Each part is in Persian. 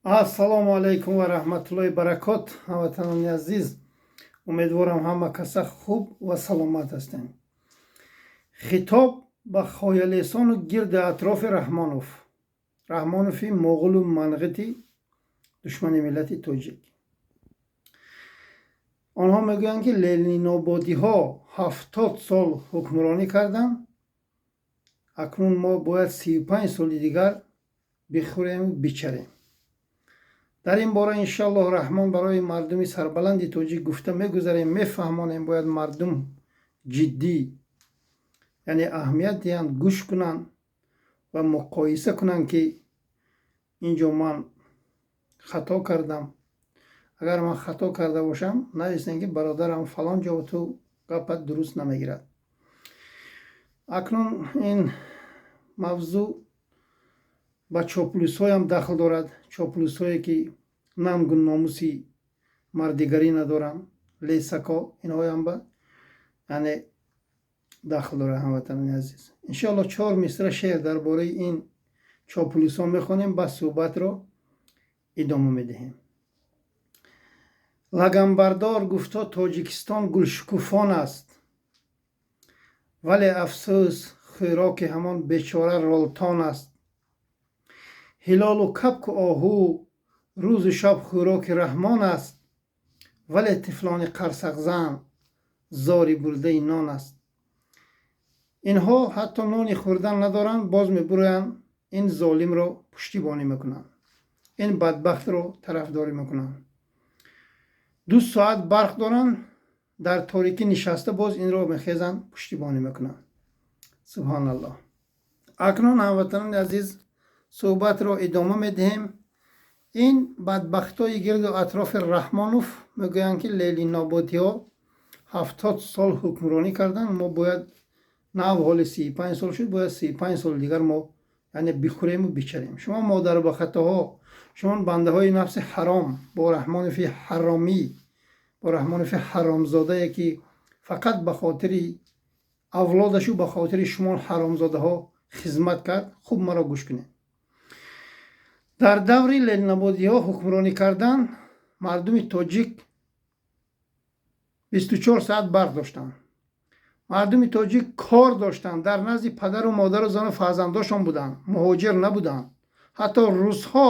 ассалому алайкум ва раҳматуллоҳи баракот. ҳамватанони азиз, умедворам ҳама каса хуб ва саломат ҳастем. хитоб ба хоялесону гирди атрофи раҳмонови моғулу манғити душмани миллати тоҷик. онҳо мегӯянд ки ленинободиҳо 70 сол ҳукмронӣ карданд. акнун мо бояд 35 соли дигар бихӯрему бичарем. дар ин бора иншоаллоҳ раҳмон барои мардуми сарбаланди тоҷик гуфта мегузарем, мефаҳмонем. бояд мардум ҷиддӣ, яъне аҳамият диҳанд, гӯш кунанд ва муқоиса кунанд ки инҷо ман хато кардам. агар ман хато карда бошам, нависем ки бародарам фалон ҷо ту гапат дуруст намегирад. акнун ин мавзӯъ ба чоплусҳоям дахл дорад. чоплусҳое ки намгу номуси мардигарӣ надоранд, лесако, инҳоям ба яъне дахл дорад. ҳамватанони азиз, иншоаллоҳ 4 мисра шеър дар бораи ин чоплусҳо мехонем, ба суҳбатро идома медиҳем. лаганбардор гуфто тоҷикистон гулшукуфон аст, вале афсӯс хӯроки ҳамон бечора ролтон аст. ҳилолу кабку оҳу рӯзу шаб хӯроки раҳмон аст, вале тифлони қарсақзан зори бурдаи нон аст. инҳо ҳатто нони хӯрдан надоранд, боз мебуроянд ин золимро пуштибонӣ мекунанд, ин бадбахтро тарафдорӣ мекунанд. 2 соат барқ доранд, дар торикӣ нишаста боз инро мехезанд, пуштибонӣ мекунанд. субҳаналлоҳ. акнун ҳамватанони азиз, суҳбатро идома медиҳем. ин бадбахтои гирду атрофи раҳмонов мегӯянд ки ленинободиҳо 70 сол ҳукмронӣ карданд. мо бояд нав ҳоли 35 сол шуд, бояд 35 сол дигар мо яъне бихӯрему бичарем. шумо модару ба хатоҳо, шумо бандаҳои нафси ҳаром, бо раҳмонови ҳаромӣ, бо раҳмонови ҳаромзодае ки фақат ба хотири авлодашу ба хотири шумо ҳаромзодаҳо хизмат кард, хуб маро гӯш кунед. дар даври ленинободиҳо ҳукмронӣ кардан, мардуми тоҷик 24 саат барқ доштанд. мардуми тоҷик кор доштанд, дар назди падару модару зану фарзандошон буданд, муҳоҷир набуданд. ҳатто рӯзҳо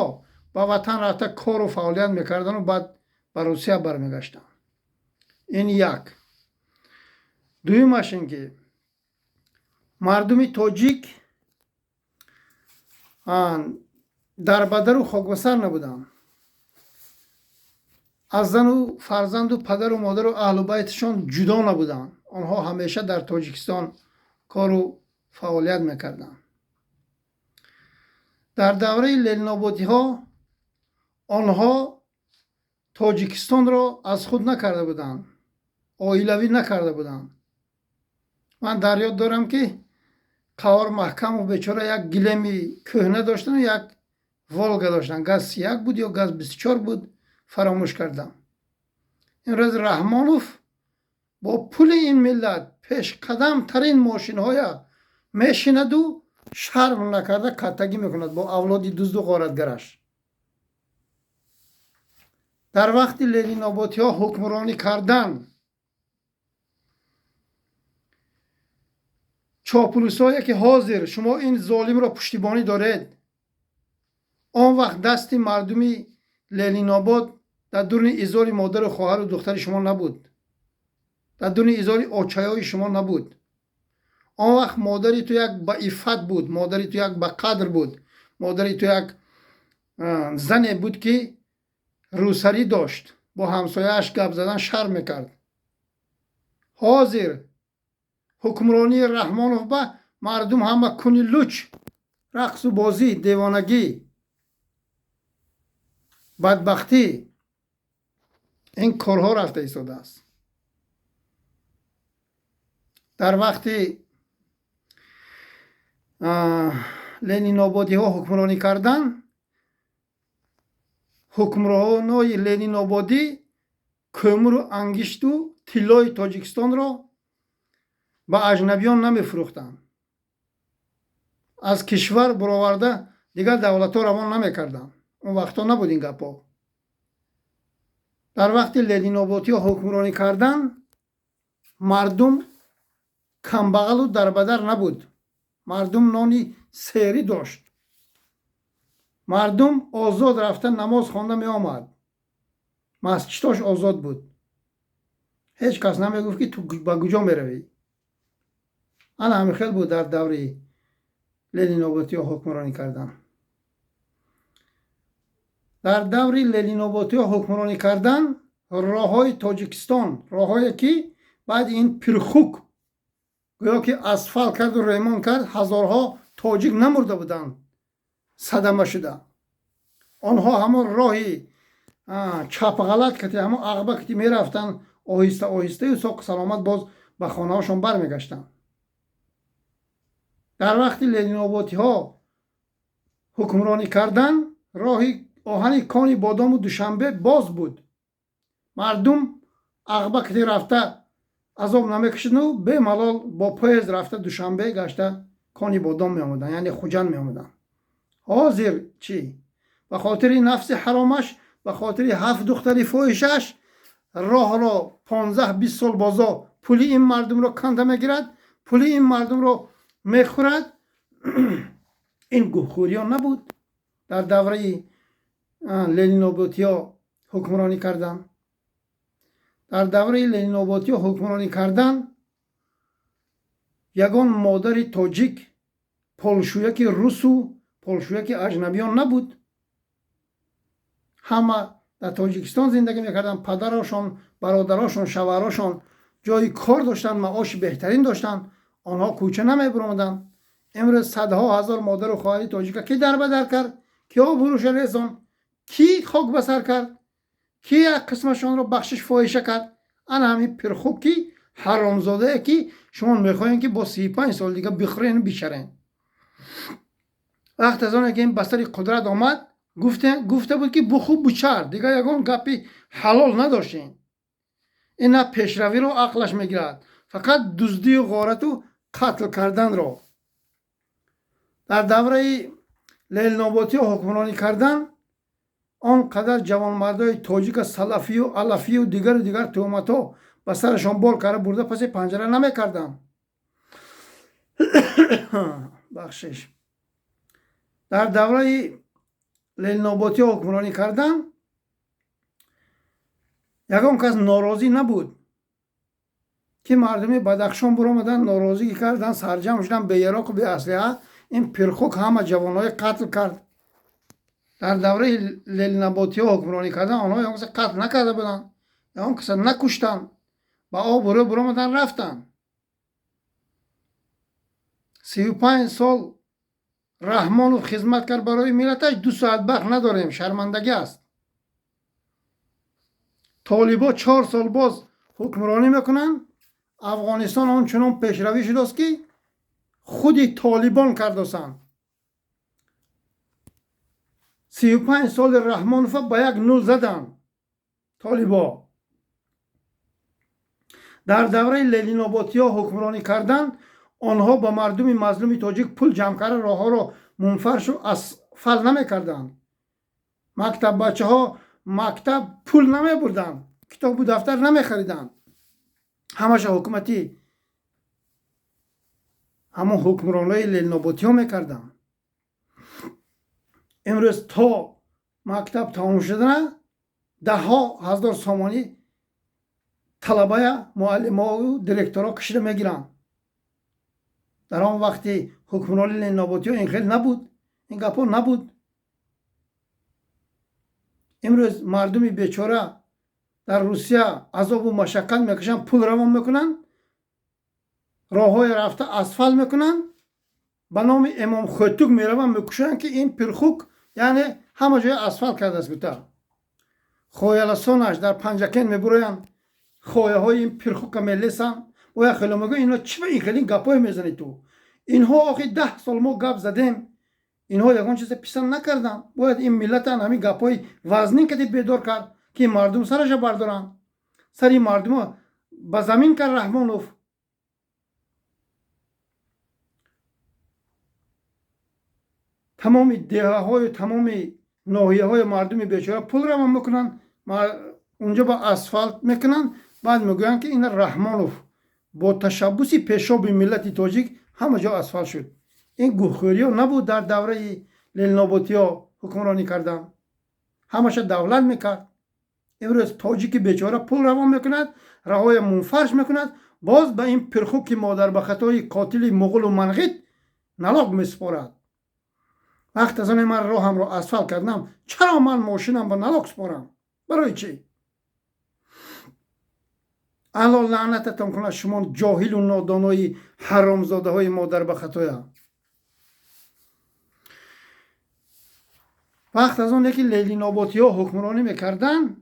ба ватан рафта кору фаъолият мекарданду баъд ба русия бармегаштанд. ин як. дуюмаш ин ки мардуми тоҷик дарбадару хокбасар набуданд. аз зану фарзанду падару модару аҳлу байтшон ҷудо набуданд. онҳо ҳамеша дар тоҷикистон кору фаъолият мекарданд. дар давраи ленинободиҳо онҳо тоҷикистонро аз худ накарда буданд, оилавӣ накарда буданд. ман дар ёд дорам ки қавор маҳкамов бечора як гилеми кӯҳна доштану як волга доштанд. газ-1 буд ё газ-24 буд, фаромӯш кардам. имрӯз раҳмонов бо пули ин миллат пешқадамтарин мошинҳоя мешинаду шарм накарда каттагӣ мекунад бо авлоди дузду ғоратгараш. дар вақти ленинободиҳо ҳукмронӣ кардан, чоплусое ки ҳозир шумо ин золимро пуштибонӣ доред, он вақт дасти мардуми ленинобод дар дурни изори модару хоҳару духтари шумо набуд, дар дурни изори очаёи шумо набуд. он вақт модари ту як баиффат буд, модари ту як бақадр буд, модари ту як зане буд ки рӯсарӣ дошт, бо ҳамсояаш гап задан шарм мекард. ҳозир ҳукмронии раҳмонов ба мардум ҳама куни луч, рақсу бозӣ, девонагӣ, бадбахтӣ, ин корҳо рафта истодааст. дар вақти ленинободиҳо ҳукмронӣ кардан, ҳукмронони ленинободӣ кӯмуру ангишту тиллои тоҷикистонро ба аҷнабиён намефурӯхтанд. аз кишвар буроварда дигар давлатҳо равон намекарданд. اون وقتا نبود این گپا. در وقت لنین آبادی ها حکمرانی کردن مردم کمبغل و دربدر نبود. مردم نانی سری داشت. مردم آزاد رفتن نماز خوانده می آمد. مسجداش آزاد بود. هیچ کس نمی گفت که تو با کجا می روی. انا همین خیلی بود در دوره لنین آبادی ها حکمرانی کردن. در دوره لنین آبادی ها حکمرانی کردن راه های تاجیکستان، راه هایی که بعد این پرخوک گویا که اسفال کرد و ریمان کرد، هزارها تاجیک نمرده بودند صدمه شده. آنها همون راهی چپ غلط کردی، همون عقبه کردی می رفتن آهسته آهسته و ساق سلامت باز به خانه هاشون برمیگشتن. در وقتی لنین آبادی ها حکمرانی کردن راهی آهن کانی بادام و دوشنبه باز بود. مردم عقبه کردی رفته عذاب نمیکشیدن و به ملال با پایز رفته دوشنبه گشته کانی بادام می آمدن، یعنی خوجن می آمدن. حاضر چی؟ به خاطر نفس حرامش، به خاطر 7 دختری فوحشش راه را 15-20 سال بازا پولی این مردم را کنده میگیرد، پولی این مردم را میخورد. این گوخوری ها نبود در دوره لنین آبادی ها حکمرانی کردن. در دوره لنین آبادی ها حکمرانی کردن یگان مادر تاجیک پولشویک روس و پولشویک اجنبیان نبود. همه در تاجیکستان زندگی میکردن. پدرشان، برادرشان، شوهرشان جای کار داشتن، معاش بهترین داشتن. آنها کوچه نمیبرامدن. امروز صدها هزار مادر و خواهر تاجیک کی در بدر کرد؟ کی آبروش ریزان؟ کی خاک بسر کرد؟ کی یک قسمشان را بخشش فاحشه کرد؟ انا همین پرخوب کی حرامزاده کی شما میخواین که با 35 سال دیگه بخورین بیشرین. وقت از آن که این بستر قدرت آمد گفته بود که بخوب بچر دیگه یگان گپی حلال نداشتین. این نه پیشروی رو عقلش میگیرد، فقط دزدی و غارت و قتل کردن رو. در دوره لنین آبادی حکمرانی کردن آنقدر جوانمردای تاجیک سلفی و علفی و دیگر تهمت ها به سرشان بال کرده برده پس پنجره نمیکردن. بخشش. در دوره لنین آبادی حکمرانی کردن یگان کس ناراضی نبود که مردمی بدخشان برآمدن ناراضی کردن، سرجم شدن به یراق و به اسلحه. این پرخوک همه جوانای قتل کرد. در دوره لنین آبادی حکمرانی کردن آنها یگان کس قتل نکرده بودن، یگان کس نکشتن، با آب برآمدن رفتن. 35 سال رحمانوف خدمت کرد برای ملتش. 2 ساعت وقت نداریم، شرمندگی است. طالبا 4 سال باز حکمرانی میکنن. افغانستان آنچنان پیشروی شده است که خودی طالبان کردستند. 35 سال رحمانوف با یک نول زدن طالبا. در دوره لنین آبادی ها حکمرانی کردن آنها با مردم مظلوم تاجیک پول جمع کرده راه ها را منفرش و اسفل نمی کردن. مکتب بچه ها مکتب پول نمی بردن، کتاب و دفتر نمی خریدن. همش حکومتی همون حکمرانای لنین آبادی ها می کردن. امروز تا مکتب تمام شدن 10,000 سامانی طلبه معلم ها و دیرکتورها کشیده میگیرن. در آن وقتی حکمرانی لنین آبادی ها این خیلی نبود، این گپا نبود. امروز مردمی بیچاره در روسیه عذاب و مشقت میکشن، پول روان میکنن، راه های رفته اسفل میکنن، به نام امام خطوک میرون میکشن که این پرخوک یعنی همه جای اسفل کرده است. بیتر خویلسانش در پنجکین میبروین، خویه های این پرخوک میلیسن و یک خیلی میگه اینا چی به این خیلی گپای میزنی تو؟ اینها آخی 10 سال ما گپ زدیم، اینها یگان چیز پیسن نکردن. باید این ملت همین گپای وزنین که بیدار کرد که مردم سرش بردارن. سری مردم به زمین کرد رحمانوف. تمام دیه های تمام ناحیه های مردم بیچاره پول رو میکنن، اونجا با اسفالت میکنن، بعد میگوین که این رحمانوف با تشبوس پیشاب ملت تاجیک همه جا اسفالت شد. این گوخوری ها نبود در دوره للنابوتی ها حکمرانی کردن، همش دولت میکرد. امروز تاجیک بیچاره پول روان میکند، رهای منفرش میکند، باز به این پرخوک مادر به خطای قاتل مغول و منغیت نلاق میسپارد. وقت از من راهم رو اسفالت کردم، چرا من ماشینم به نلاق سپارم؟ برای چی؟ الله لعنتتان کنه شما جاهل و نادانای حرامزاده های مادر به خطای. وقت از اون یکی لیلی ناباتی ها حکمرانی میکردن،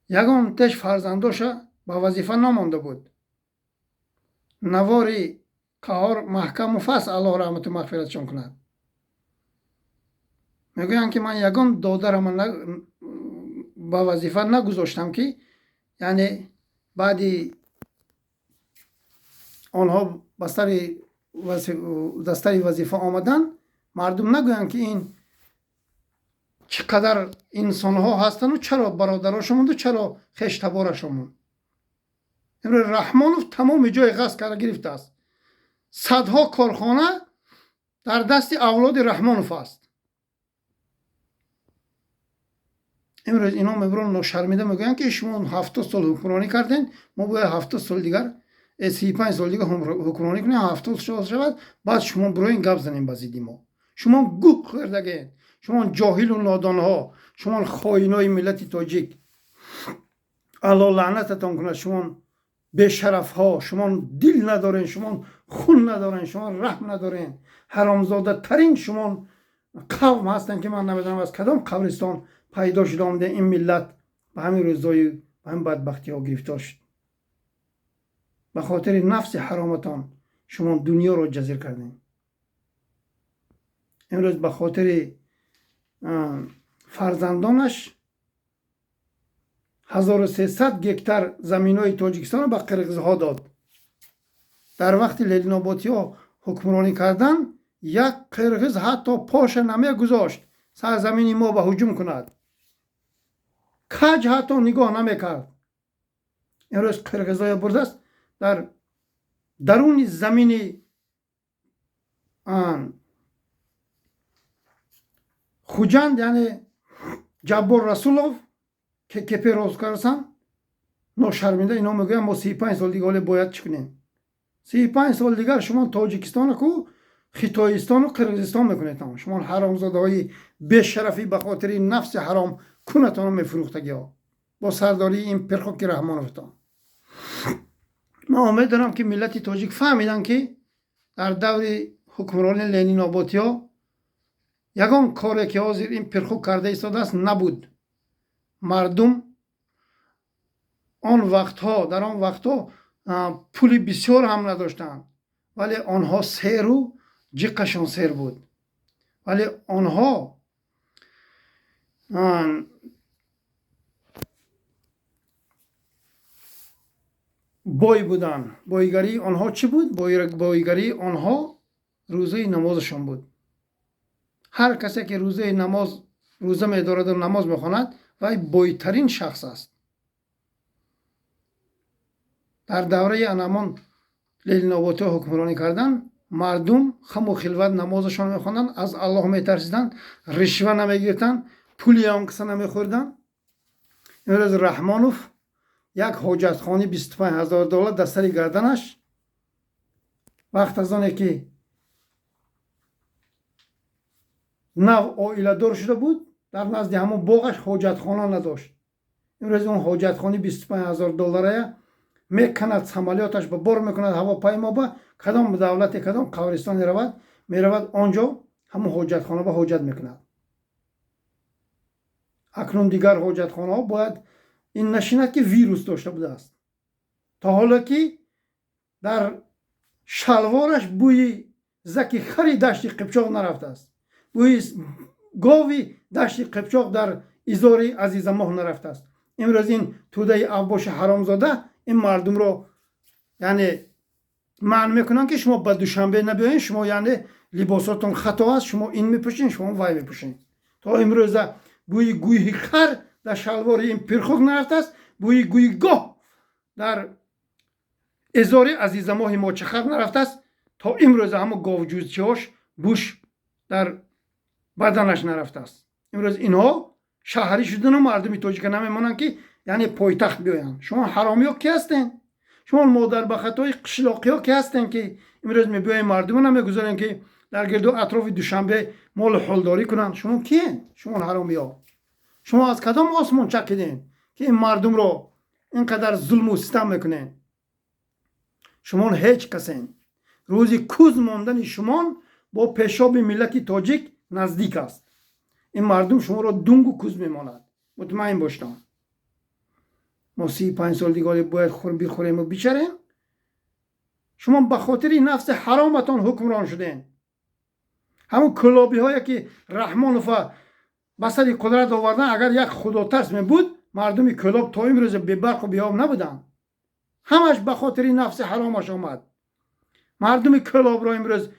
یگان تش فرزنداش با وظیفه نمانده بود. نواری کار محکم و فصل الله رحمت و مغفرتشان کند. میگویند که من یگان دادرم با وظیفه نگذاشتم که یعنی بعدی آنها بستر وظیفه آمدن، مردم نگویند که این چقدر انسان ها هستن و چرا برادراشون و چرا خشتبارشون. امروز رحمانوف تمام جای غصب کرده گرفته است. صدها کارخانه در دست اولاد رحمانوف است. امروز اینا میبرن ناشرمیده میگویند که شما 70 سال حکمرانی کردین، ما باید 70 سال دیگر 35 سال دیگر حکمرانی کنیم، 70 سال شود بعد شما بروین گپ زنیم بزیدی ما. شما گوه خوردگین، شما جاهل و نادان ها، شما خائنای ملت تاجیک، الله لعنتتان کنه. شما بی‌شرف ها، شما دل ندارین، شما خون ندارین، شما رحم ندارین، حرامزاده ترین شما قوم هستن که من نمیدونم از کدام قبرستان پیدا شده آمده این ملت به همین روزای به همین بدبختی ها گرفتار شد. به خاطر نفس حرامتان شما دنیا رو جزیر کردین. امروز به خاطر فرزندانش 1300 گکتر زمین های تاجیکستان رو به قرقیز ها داد. در وقت لیلی ناباتی ها حکمرانی کردن، یک قرقیز حتی پاش نمی گذاشت سرزمین ما به هجوم کند، کج حتی نگاه نمی کرد. امروز قرقیز های برده است در درون زمین خوجند، یعنی جبار رسولوف که کپی روز کردن، ناشرمنده اینا میگوین ما 35 سال دیگه باید چکنیم. 35 سال دیگر شما تاجیکستان کو خیتایستان و قرقیزستان میکنید. شما حرامزاده های بی‌شرفی به خاطر نفس حرام کنتان میفروختگی ها با سرداری این پرخوک رحمانوفتان. من امید دارم که ملت تاجیک فهمیدن که در دور حکمرانی لنین آبادی ها یگان کاری که حاضر این پرخوک کرده ایستاده است نبود. مردم آن وقتها در آن وقتها پول بسیار هم نداشتند، ولی آنها سیر و جیقشان سیر بود. ولی آنها بای بودن. بایگری آنها چی بود؟ بایگری آنها روزه نمازشان بود. هر کسی که روزه می‌دارد و نماز می‌خواند وای بایترین شخص است. در دوره انامان لیلی ناباتی حکمرانی کردن، مردم خم و خلوت نمازشان می‌خواندن، از الله می‌ترسیدن، رشوه نمی‌گرفتن، پولی آن کس نمی‌خوردن. امروز رحمانوف یک حاجتخانه $25,000 در سر گردنش، وقت از آنه که نو عائله دار شده بود در نزد همون باغش حاجتخانه نداشت. امروز اون حاجتخانه $25,000 میکند، سمالیاتش به بار میکند، هواپیما به کدام دولت کدام قبرستان میرود آنجا همون حاجتخانه به حاجت میکند. اکنون دیگر حاجتخانه ها باید این نشیند که ویروس داشته بوده است. تا حالا که در شلوارش بوی زکی خری دشت قبچاق نرفته است، بوی گاوی دشت قبچاق در ایزاری عزیز ماه نرفته است. امروز این توده ابوش حرامزاده این مردم رو یعنی معنی میکنن که شما به دوشنبه نبیاین، شما یعنی لباساتون خطا است، شما این میپوشین، شما وای میپوشین. تا امروز بوی گوی خر در شلوار این پرخوک نرفته است، بوی گوی گاه در ازار عزیز ما چخر نرفته است، تا امروز همه گاوجوزچه‌هاش بوش در بدنش نرفته است. امروز اینها شهری شدن و مردمی تاجیک نمیمونن که یعنی پایتخت بیاین. شما حرامی ها کی هستین؟ شما مادر بختای قشلاقی ها کی هستین که امروز میبیاین مردم نمیگذارین که در گرد و اطراف دوشنبه مال حلداری کنن؟ شما کیین؟ شما حرامی ها. شما از کدام آسمان چکیدین که این مردم رو اینقدر ظلم و ستم میکنین؟ شما هیچ کسین. روزی کوز ماندن شما با پیشاب ملت تاجیک نزدیک است. این مردم شما را دنگ و کوز میماند. مطمئن باشتم. ما 35 سال دیگه باید بخوریم و بیچریم. شما به خاطر نفس حرامتان حکمران شدین. همون کلابی هایی که رحمانوف بسری قدرت آوردن، اگر یک خدا ترس می بود مردم کلاب تا امروز به برق و بیاب نبودن. همش به خاطر نفس حرامش آمد. مردم کلاب را امروز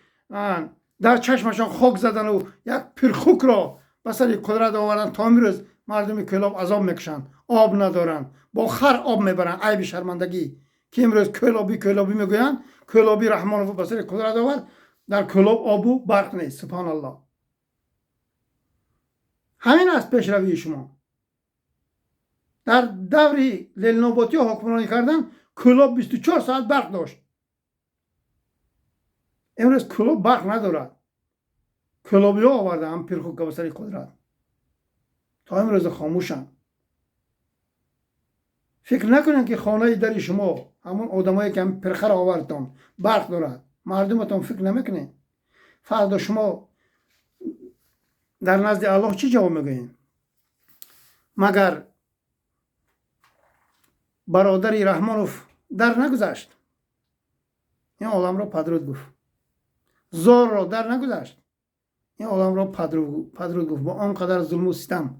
در چشمشان خاک زدن و یک پرخوک را بسری قدرت آوردن، تا امروز مردم کلاب عذاب میکشن، آب ندارن، با خر آب میبرن. عیب شرمندگی که امروز کلابی میگوین. کلابی رحمانوف بسری قدرت آورد، در کلاب آب و برق نیست. سبحان الله. همین است پیشروی شما. در دوری لیل نوباتی ها حکمرانی کردن، کلاب 24 ساعت برق داشت. امروز کلاب برق ندارد. کلابی ها آورده هم پرخوک بسری قدرت. تا امروز خاموشن. فکر نکنین که خانه در شما همون آدمایی که هم پرخر آوردتان برق دارد. مردمتان فکر نمیکنین. فردا شما در نزد الله چی جواب میگوین؟ مگر برادری رحمانوف در نگذشت؟ این عالم را پدرود گفت. زار را در نگذشت. این عالم را پدرود گفت. با آنقدر ظلم و ستم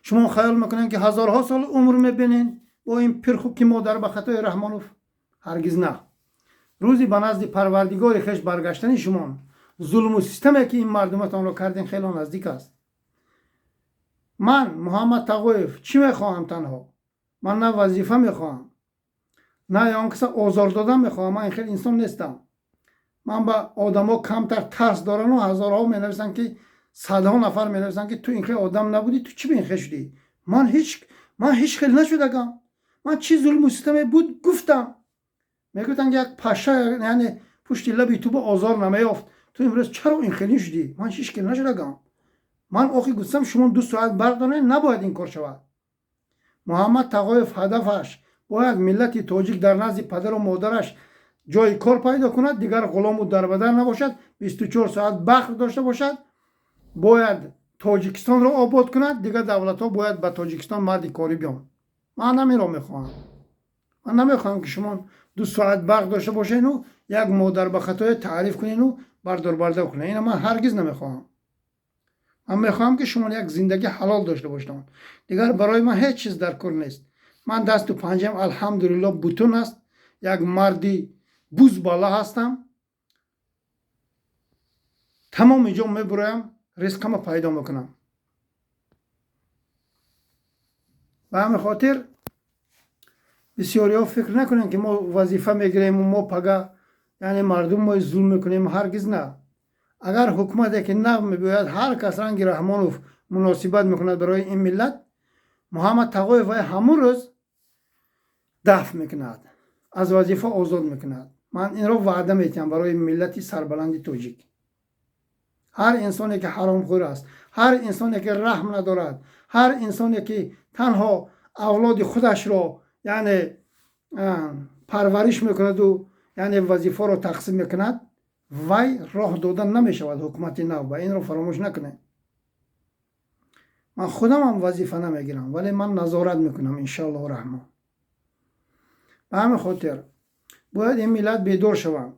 شما خیال میکنین که هزارها سال عمر میبینین با این پرخوکی مادر به خطای رحمانوف؟ هرگز نه. روزی به نزد پروردگار خویش برگشتن شما، ظلم و ستمی که این مردمتان را کردین خیلی نزدیک است. من محمد تقویف چی میخواهم؟ تنها من نه وظیفه میخواهم، نه آن کس آزار دادن میخواهم. من این خیلی انسان نیستم. من با آدما کمتر ترس دارن و هزارها مینویسن که صدها نفر مینویسن که تو این خیلی آدم نبودی، تو چی به این خیلی شدی؟ من هیچ خیلی نشدگم. من چی ظلم و ستمی بود گفتم. میگفتن یک پاشا یعنی پشت لبی تو با آزار نمیافت، تو امروز چرا این خیلی شدی؟ من هیچ خیلی نشدگم. من آخی گفتم شما 2 ساعت برق دارین، نباید این کار شود. محمد تقویف هدفش باید ملت تاجیک در نزد پدر و مادرش جای کار پیدا کند، دیگر غلام و دربدر نباشد، 24 ساعت برق داشته باشد، باید تاجیکستان را آباد کند، دیگر دولت ها باید به تاجیکستان مرد کاری بیان. من همین را میخواهم. من نمیخواهم که شما 2 ساعت برق داشته باشین و یک مادر به خطای تعریف کنین و بردار کنین. این من هرگز نمیخواهم. من میخواهم که شما یک زندگی حلال داشته باشین. دیگر برای من هیچ چیز در کار نیست. من دست و پنجم الحمدلله بوتون است. یک مردی بوز بالا هستم. تمام اینجا میبرایم، رزقم پیدا میکنم. و همین خاطر بسیاری ها فکر نکنن که ما وظیفه میگیریم و ما پگه یعنی مردم ما ظلم میکنیم. هرگز نه. اگر حکومت که نقم میباید هر کس رنگ رحمانوف مناسبت میکند برای این ملت، محمد تقویف همون روز دفع میکند، از وظیفه آزاد میکند. من این را وعده میتیم برای ملت سربلند تاجیک. هر انسانی که حرام خور است، هر انسانی که رحم ندارد، هر انسانی که تنها اولاد خودش را یعنی پرورش میکند و یعنی وظیفه را تقسیم میکند، وی راه دادن نمیشود حکومت نو. و این را فراموش نکنه. من خودم هم وظیفه نمیگیرم، ولی من نظارت میکنم انشاءالله رحمان. به همین خاطر باید این ملت بیدار شوند.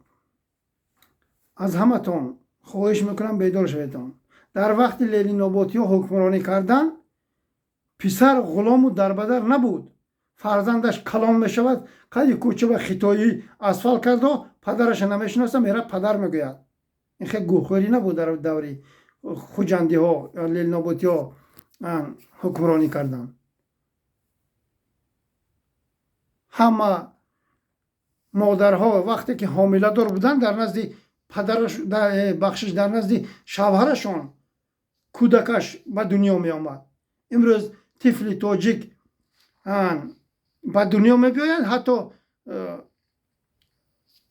از همه تون خواهش میکنم بیدار شویدان. در وقت لیلی نوباتی ها حکمرانی کردن، پسر غلام و دربدر نبود. فرزندش کلان میشود قدی کوچه و خطایی اسفال کرد و پدرش نمیشناسه میره پدر میگوید. این خیلی گوخوری نبود در دوری خوجندی ها یا لیل نابوتی ها حکمرانی کردن. همه مادرها وقتی که حامله دار بودن در نزد پدرش بخشش در نزد شوهرشون کودکش به دنیا می آمد. امروز طفل تاجیک به دنیا می بیاید حتی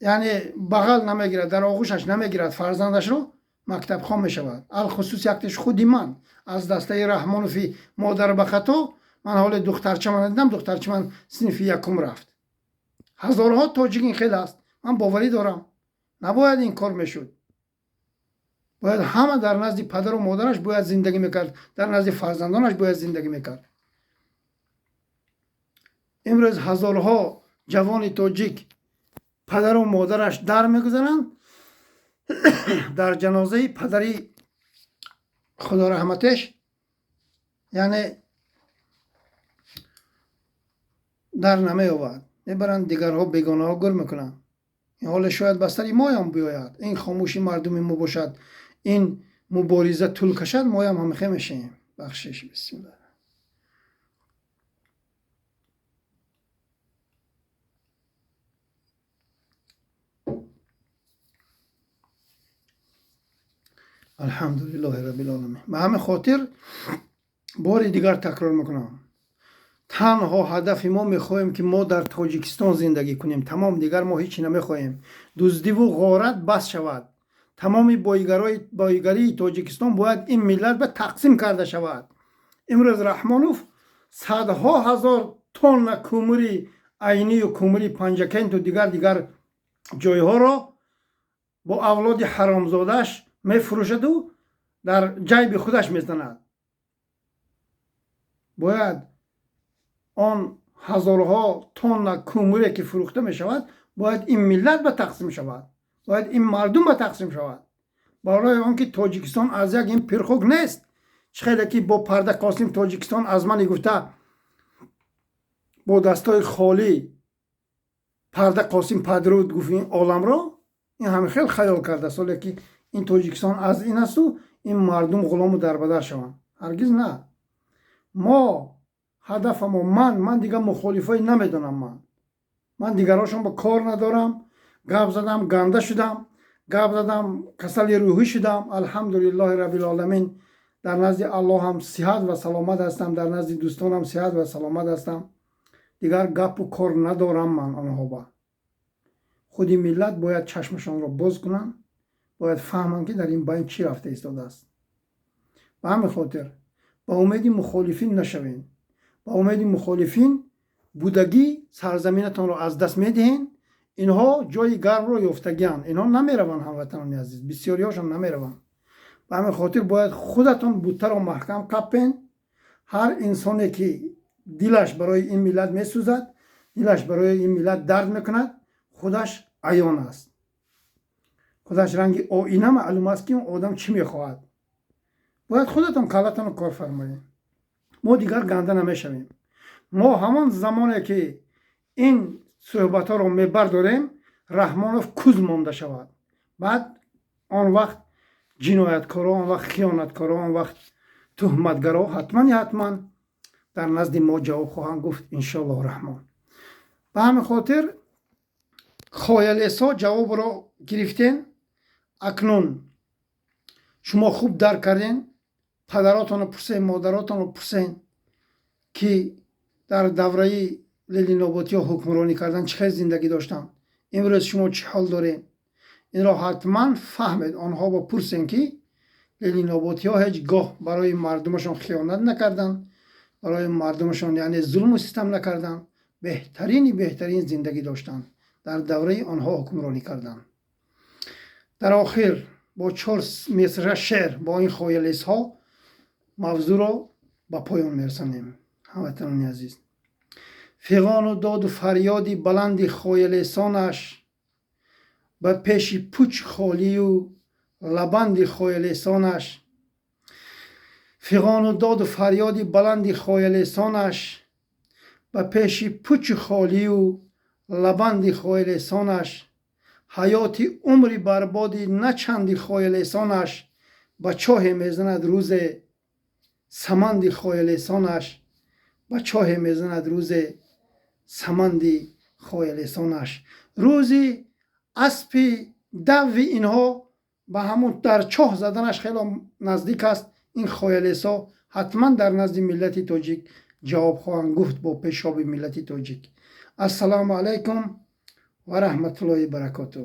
یعنی بغل نمیگیرد، در آغوشش نمیگیرد فرزندش رو، مکتب خوان می شود. الخصوص یکتش خودی من از دسته رحمانوفی مادر به خطا من حال دخترچه من دیدم، دخترچه من صنف یکم رفت. هزارها تاجیک این خیلی است. من باوری دارم نباید این کار میشد. باید همه در نزد پدر و مادرش باید زندگی میکرد، در نزد فرزندانش باید زندگی میکرد. امروز هزارها جوان تاجیک پدر و مادرش در میگذارند در جنازه پدری خدا رحمتش یعنی در نمی آورد، میبرند دیگرها بیگانه ها گر میکنن. این حال شاید بستری مایم بیاید، این خاموشی مردمی ما باشد، این مبارزه طول کشد، مایم هم خیلی میشیم. بخشش. بسم الله. الحمدلله رب العالمین. به همه خاطر باری دیگر تکرار میکنم، تنها هدف ما میخواهیم که ما در تاجیکستان زندگی کنیم، تمام دیگر ما هیچی نمیخواهیم. دزدی و غارت بس شود. تمام بایگری تاجیکستان باید این ملت به تقسیم کرده شود. امروز رحمانوف صدها هزار تن کومری عینی و کومری پنجکین و دیگر جایها را با اولاد حرامزادش میفروشد و در جیب خودش میزند. باید آن هزارها تن کومری که فروخته می شود باید این ملت به تقسیم شود، باید این مردم به تقسیم شود. برای آنکه تاجیکستان از یک این پرخوک نیست. خیلی که با پرده قاسم تاجیکستان از من گفته با دستای خالی پرده قاسم پدرود گفت این عالم را، این همه خیلی خیال کرده سالی که این تاجیکستان از این است و این مردم غلام و دربدر شوند. هرگز نه. ما هدف ما من دیگه مخالفای نمیدونم. من دیگراشون با کار ندارم. گپ زدم گنده شدم، گپ زدم کسل روحی شدم. الحمدلله رب العالمین. در نزد الله هم صحت و سلامت هستم، در نزد دوستانم صحت و سلامت هستم. دیگر گپ و کار ندارم من آنها با. خودی ملت باید چشمشان را باز کنن، باید فهمن که در این بین چی رفته ایستاده است. به همین خاطر با امید مخالفین نشوین. با امید مخالفین بودگی سرزمینتان را از دست میدهین. اینها جای گرم را یافتگیان، اینها نمیروند هموطنان عزیز، بسیاری هاشون نمیروند. به همین خاطر باید خودتان بودتر و محکم قپین. هر انسانی که دلش برای این ملت میسوزد، دلش برای این ملت درد میکند، خودش عیان است. خودش رنگ آینه معلوم است که اون آدم چی میخواهد. باید خودتان کلتان رو کار فرمایید. ما دیگر گنده نمیشویم. ما همان زمانی که این صحبت ها رو میبرداریم رحمانوف کوز مانده شود. بعد آن وقت جنایتکارا، آن وقت خیانتکارا، آن وقت تهمتگرا حتما در نزد ما جواب خواهند گفت انشاءالله رحمان. به همین خاطر خایلیسا جواب را گرفتین. اکنون شما خوب درک کردین. پدراتان رو پرسین، مادراتان رو پرسین که در دوره لیلی نوباتی ها حکمرانی کردن چه زندگی داشتن، امروز شما چه حال دارین. این را حتما فهمید. آنها با پرسین که لیلی نوباتی ها هیچ گاه برای مردمشان خیانت نکردن، برای مردمشان یعنی ظلم و ستم نکردن، بهترین زندگی داشتن، در دوره آنها حکمرانی کردن. در آخر با 4 مصرع شعر با این خایلیس ها موضوع را به پایان میرسانیم. هموطنان عزیز، فغان و داد و فریادی بلندی خایلیسانش، به پیش پوچ خالی و لبندی خایلیسانش. فغان و داد و فریادی بلندی خایلیسانش، به پیش پوچ خالی و لبند خویلسانش، حیات عمری بربادی نه چندی خویلسانش، به چاه میزند روز سمند خویلسانش، به چاه میزند روز سمند خویلسانش. روزی اسب دو اینها به همون در چاه زدنش خیلی نزدیک است. این خویلسا حتما در نزد ملت تاجیک جواب خواهند گفت با پیشاب ملت تاجیک. السلام علیکم و رحمت الله و برکاته.